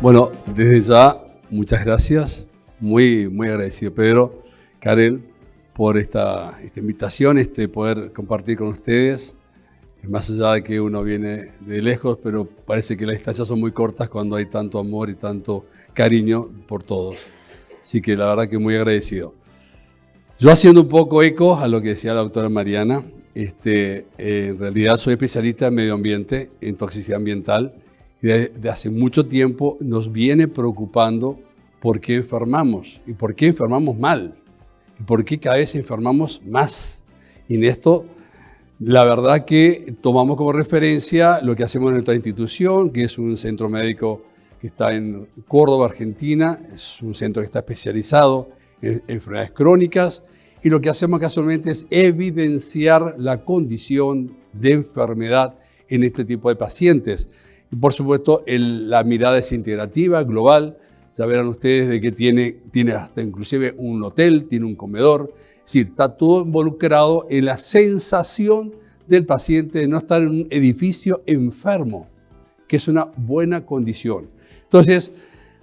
Bueno, desde ya, muchas gracias. Muy agradecido, Pedro, Karel, por esta invitación, poder compartir con ustedes. Más allá de que uno viene de lejos, pero parece que las distancias son muy cortas cuando hay tanto amor y tanto cariño por todos. Así que la verdad que muy agradecido. Yo haciendo un poco eco a lo que decía la doctora Mariana, en realidad soy especialista en medio ambiente, en toxicidad ambiental, y desde hace mucho tiempo nos viene preocupando por qué enfermamos y por qué enfermamos mal y por qué cada vez enfermamos más. Y en esto, la verdad que tomamos como referencia lo que hacemos en nuestra institución, que es un centro médico que está en Córdoba, Argentina. Es un centro que está especializado en enfermedades crónicas, y lo que hacemos casualmente es evidenciar la condición de enfermedad en este tipo de pacientes. Y por supuesto, la mirada es integrativa, global. Ya verán ustedes de que tiene hasta inclusive un hotel, tiene un comedor. Es decir, está todo involucrado en la sensación del paciente de no estar en un edificio enfermo, que es una buena condición. Entonces,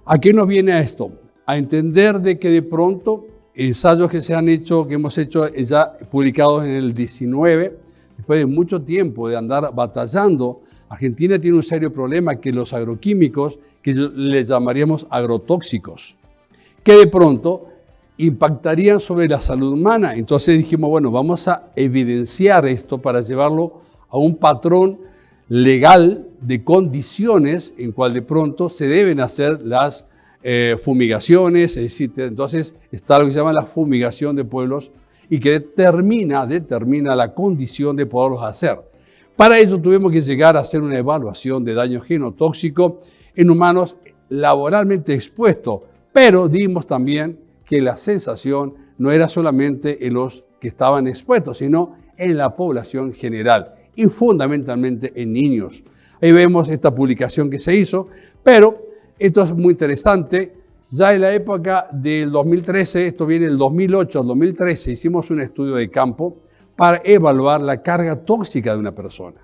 ¿a qué nos viene a esto? A entender de que de pronto ensayos que hemos hecho ya publicados en el 19, después de mucho tiempo de andar batallando, Argentina tiene un serio problema, que los agroquímicos, que le llamaríamos agrotóxicos, que de pronto impactarían sobre la salud humana. Entonces dijimos, bueno, vamos a evidenciar esto para llevarlo a un patrón legal de condiciones en cual de pronto se deben hacer las fumigaciones. Es decir, entonces está lo que se llama la fumigación de pueblos, y que determina la condición de poderlos hacer. Para ello tuvimos que llegar a hacer una evaluación de daño genotóxico en humanos laboralmente expuestos, pero dimos también que la sensación no era solamente en los que estaban expuestos, sino en la población general y fundamentalmente en niños. Ahí vemos esta publicación que se hizo, pero esto es muy interesante. Ya en la época del 2013, esto viene del 2008 al 2013, hicimos un estudio de campo para evaluar la carga tóxica de una persona.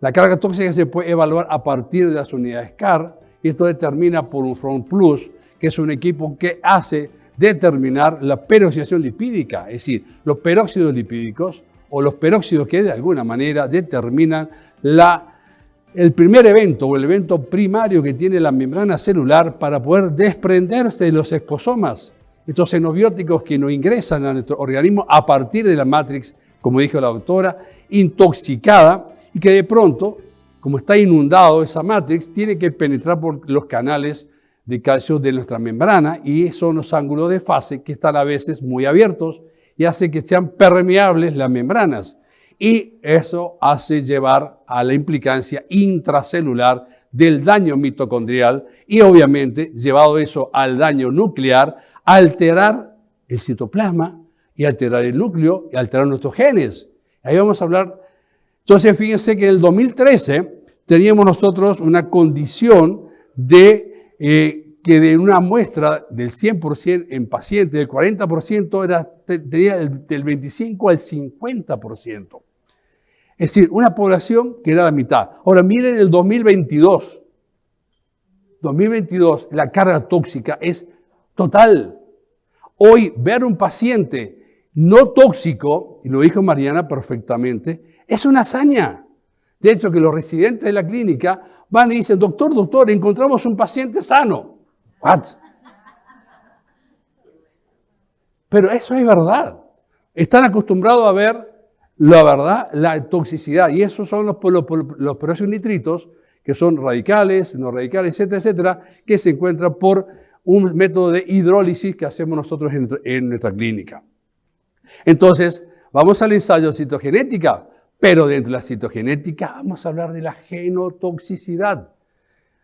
La carga tóxica se puede evaluar a partir de las unidades CAR, y esto determina por un Front Plus, que es un equipo que hace determinar la peroxidación lipídica, es decir, los peróxidos lipídicos o los peróxidos que de alguna manera determinan el primer evento o el evento primario que tiene la membrana celular para poder desprenderse de los exposomas, estos xenobióticos que nos ingresan a nuestro organismo a partir de la matrix, como dijo la doctora, intoxicada, y que de pronto, como está inundado esa matrix, tiene que penetrar por los canales de calcio de nuestra membrana, y son los ángulos de fase que están a veces muy abiertos y hace que sean permeables las membranas. Y eso hace llevar a la implicancia intracelular del daño mitocondrial y obviamente, llevado eso al daño nuclear, alterar el citoplasma y alterar el núcleo y alterar nuestros genes. Ahí vamos a hablar. Entonces, fíjense que en el 2013 teníamos nosotros una condición que de una muestra del 100% en pacientes, del 40% tenía del 25 al 50%. Es decir, una población que era la mitad. Ahora miren el 2022. 2022, la carga tóxica es total. Hoy, ver un paciente no tóxico, y lo dijo Mariana perfectamente, es una hazaña. De hecho, que los residentes de la clínica van y dicen, doctor, encontramos un paciente sano. ¿What? Pero eso es verdad. Están acostumbrados a ver la verdad, la toxicidad. Y esos son los peróxidos nitritos, que son radicales, no radicales, etcétera, etcétera, que se encuentran por un método de hidrólisis que hacemos nosotros en nuestra clínica. Entonces, vamos al ensayo de citogenética, pero dentro de la citogenética vamos a hablar de la genotoxicidad.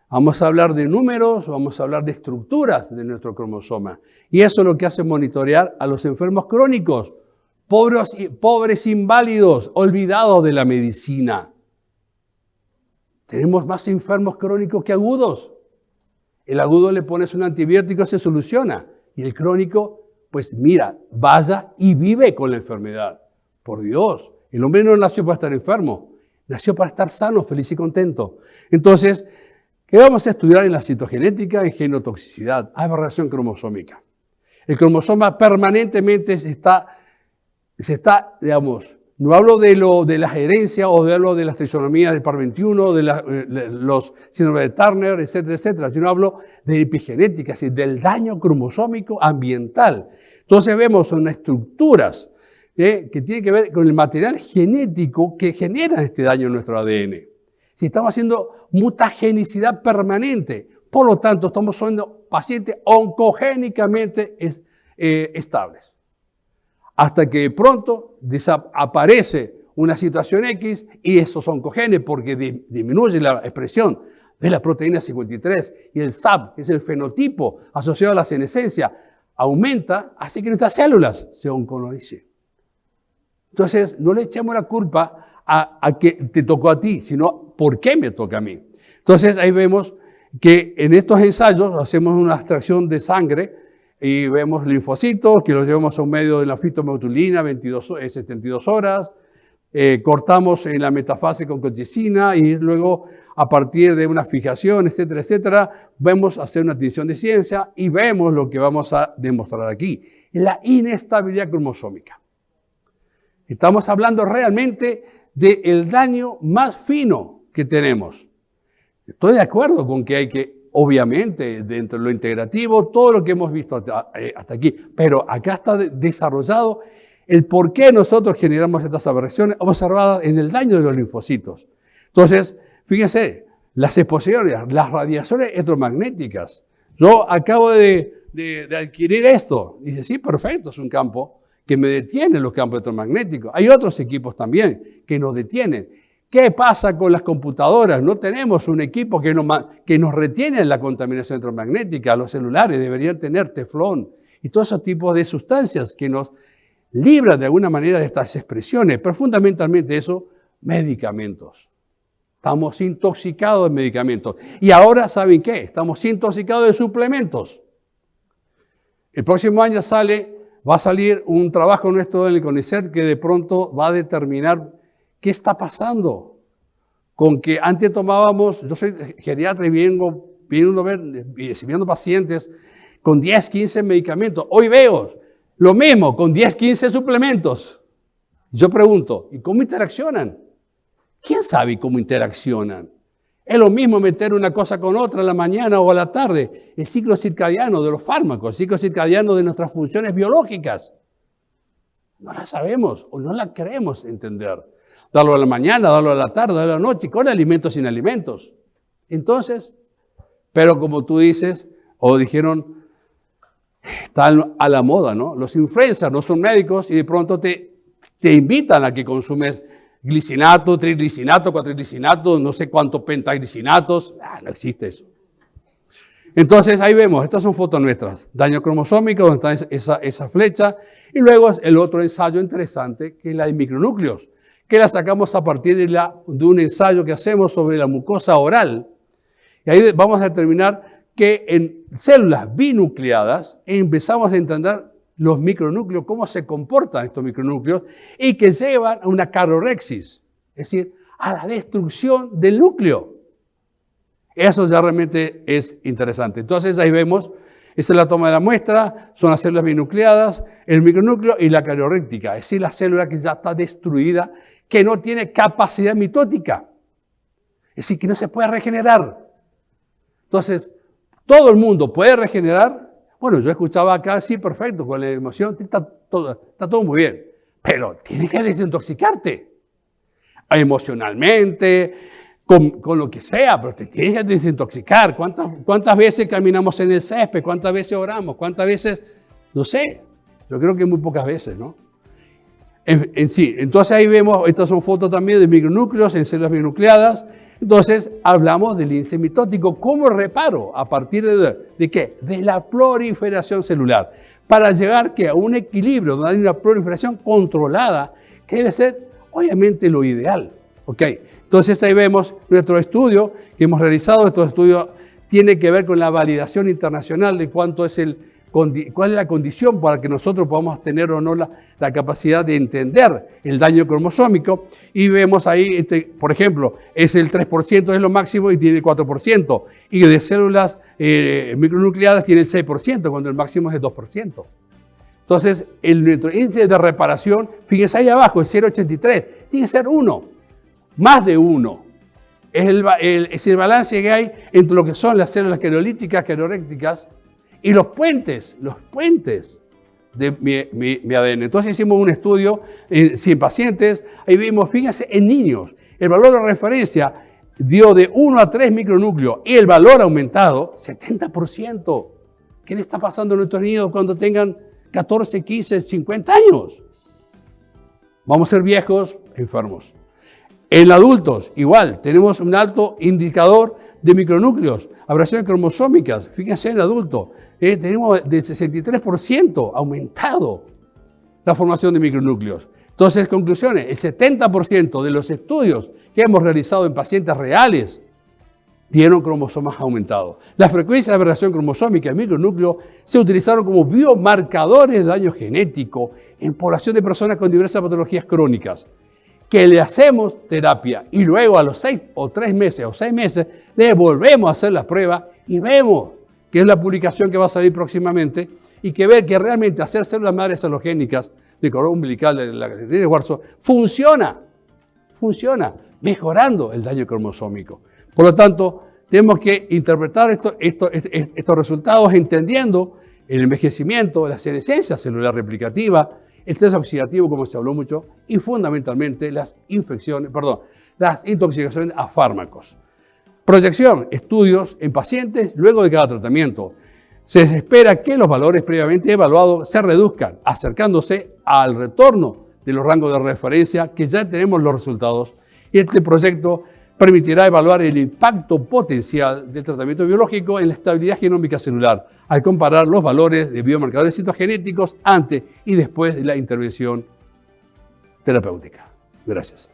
Vamos a hablar de números, vamos a hablar de estructuras de nuestro cromosoma. Y eso es lo que hace monitorear a los enfermos crónicos, pobres inválidos, olvidados de la medicina. Tenemos más enfermos crónicos que agudos. El agudo le pones un antibiótico, se soluciona. Y el crónico, pues mira, vaya y vive con la enfermedad. Por Dios, el hombre no nació para estar enfermo, nació para estar sano, feliz y contento. Entonces, que vamos a estudiar en la citogenética y genotoxicidad, aberración cromosómica. El cromosoma permanentemente se está, digamos, no hablo de las herencias o hablo de las trisonomías del par 21, de los síndromes de Turner, etcétera, etcétera. Yo no hablo de epigenética, sino del daño cromosómico ambiental. Entonces vemos unas estructuras que tienen que ver con el material genético que genera este daño en nuestro ADN. Si estamos haciendo mutagenicidad permanente, por lo tanto estamos siendo pacientes oncogénicamente estables. Hasta que de pronto aparece una situación X y esos oncogenes, porque disminuye la expresión de la proteína 53 y el SAP, que es el fenotipo asociado a la senescencia, aumenta, así que nuestras células se onconoricen. Entonces, no le echamos la culpa a que te tocó a ti, sino ¿por qué me toca a mí? Entonces, ahí vemos que en estos ensayos hacemos una extracción de sangre y vemos linfocitos que los llevamos a un medio de la fitomotulina 72 horas, cortamos en la metafase con colchicina y luego a partir de una fijación, etcétera, etcétera, vamos a hacer una adquisición de ciencia y vemos lo que vamos a demostrar aquí, la inestabilidad cromosómica. Estamos hablando realmente del daño más fino que tenemos. Estoy de acuerdo con que hay que, obviamente, dentro de lo integrativo, todo lo que hemos visto hasta aquí, pero acá está desarrollado el por qué nosotros generamos estas aberraciones observadas en el daño de los linfocitos. Entonces, fíjense, las exposiciones, las radiaciones electromagnéticas. Yo acabo de adquirir esto. Dice, sí, perfecto, es un campo que me detiene los campos electromagnéticos. Hay otros equipos también que nos detienen. ¿Qué pasa con las computadoras? No tenemos un equipo que nos retiene la contaminación electromagnética. Los celulares deberían tener teflón y todos esos tipos de sustancias que nos libran de alguna manera de estas expresiones. Pero fundamentalmente eso, medicamentos. Estamos intoxicados de medicamentos. Y ahora, ¿saben qué? Estamos intoxicados de suplementos. El próximo año va a salir un trabajo nuestro en el CONICET que de pronto va a determinar qué está pasando. Con que antes tomábamos, yo soy geriatra y viendo pacientes con 10, 15 medicamentos. Hoy veo lo mismo, con 10, 15 suplementos. Yo pregunto, ¿y cómo interaccionan? ¿Quién sabe cómo interaccionan? Es lo mismo meter una cosa con otra a la mañana o a la tarde. El ciclo circadiano de los fármacos, el ciclo circadiano de nuestras funciones biológicas. No la sabemos o no la queremos entender. Darlo a la mañana, darlo a la tarde, darlo a la noche, con alimentos, sin alimentos. Entonces, pero como tú dices, o dijeron, están a la moda, ¿no? Los influencers no son médicos y de pronto te invitan a que consumes glicinato, triglicinato, cuatriglicinato, no sé cuántos pentaglicinatos. No existe eso. Entonces, ahí vemos, estas son fotos nuestras. Daño cromosómico, donde está esa flecha. Y luego el otro ensayo interesante, que es la de micronúcleos, que la sacamos a partir de un ensayo que hacemos sobre la mucosa oral. Y ahí vamos a determinar que en células binucleadas empezamos a entender los micronúcleos, cómo se comportan estos micronúcleos y que llevan a una carorexis, es decir, a la destrucción del núcleo. Eso ya realmente es interesante. Entonces ahí vemos, esa es la toma de la muestra, son las células binucleadas, el micronúcleo y la carioréctica, es decir, la célula que ya está destruida, que no tiene capacidad mitótica, es decir, que no se puede regenerar. Entonces, ¿todo el mundo puede regenerar? Bueno, yo escuchaba acá, sí, perfecto, con la emoción, está todo muy bien, pero tienes que desintoxicarte emocionalmente, con lo que sea, pero te tienes que desintoxicar. ¿Cuántas veces caminamos en el césped? ¿Cuántas veces oramos? ¿Cuántas veces? No sé, yo creo que muy pocas veces, ¿no? En sí, entonces ahí vemos, estas son fotos también de micronúcleos en células binucleadas. Entonces, hablamos del índice mitótico. ¿Cómo reparo? ¿A partir de qué? De la proliferación celular. Para llegar a un equilibrio, donde hay una proliferación controlada, que debe ser, obviamente, lo ideal. ¿Ok? Entonces, ahí vemos nuestro estudio que hemos realizado. Este estudio tiene que ver con la validación internacional de cuánto es el cuál es la condición para que nosotros podamos tener o no la capacidad de entender el daño cromosómico. Y vemos ahí, por ejemplo, es el 3% es lo máximo y tiene el 4%. Y de células micronucleadas tiene el 6%, cuando el máximo es el 2%. Entonces, nuestro índice de reparación, fíjense ahí abajo, es 0,83. Tiene que ser 1, más de 1. Es el balance que hay entre lo que son las células querolíticas, querorécticas, y los puentes de mi ADN. Entonces hicimos un estudio en 100 pacientes, ahí vimos, fíjense, en niños, el valor de referencia dio de 1 a 3 micronúcleos y el valor aumentado, 70%. ¿Qué le está pasando a nuestros niños cuando tengan 14, 15, 50 años? Vamos a ser viejos, enfermos. En adultos, igual, tenemos un alto indicador de micronúcleos, aberraciones cromosómicas. Fíjense en adultos, tenemos del 63% aumentado la formación de micronúcleos. Entonces, conclusiones, el 70% de los estudios que hemos realizado en pacientes reales dieron cromosomas aumentados. Las frecuencias de aberración cromosómica en micronúcleo se utilizaron como biomarcadores de daño genético en población de personas con diversas patologías crónicas, que le hacemos terapia y luego a los 6 o 3 meses o 6 meses le volvemos a hacer las pruebas y vemos que es la publicación que va a salir próximamente y que ve que realmente hacer células madres halogénicas de cordón umbilical de la cadena de Warzo funciona, mejorando el daño cromosómico. Por lo tanto, tenemos que interpretar estos resultados entendiendo el envejecimiento, la senescencia celular replicativa, el estrés oxidativo, como se habló mucho, y fundamentalmente las intoxicaciones a fármacos. Proyección, estudios en pacientes luego de cada tratamiento. Se espera que los valores previamente evaluados se reduzcan, acercándose al retorno de los rangos de referencia que ya tenemos los resultados. Y este proyecto permitirá evaluar el impacto potencial del tratamiento biológico en la estabilidad genómica celular, al comparar los valores de biomarcadores citogenéticos antes y después de la intervención terapéutica. Gracias.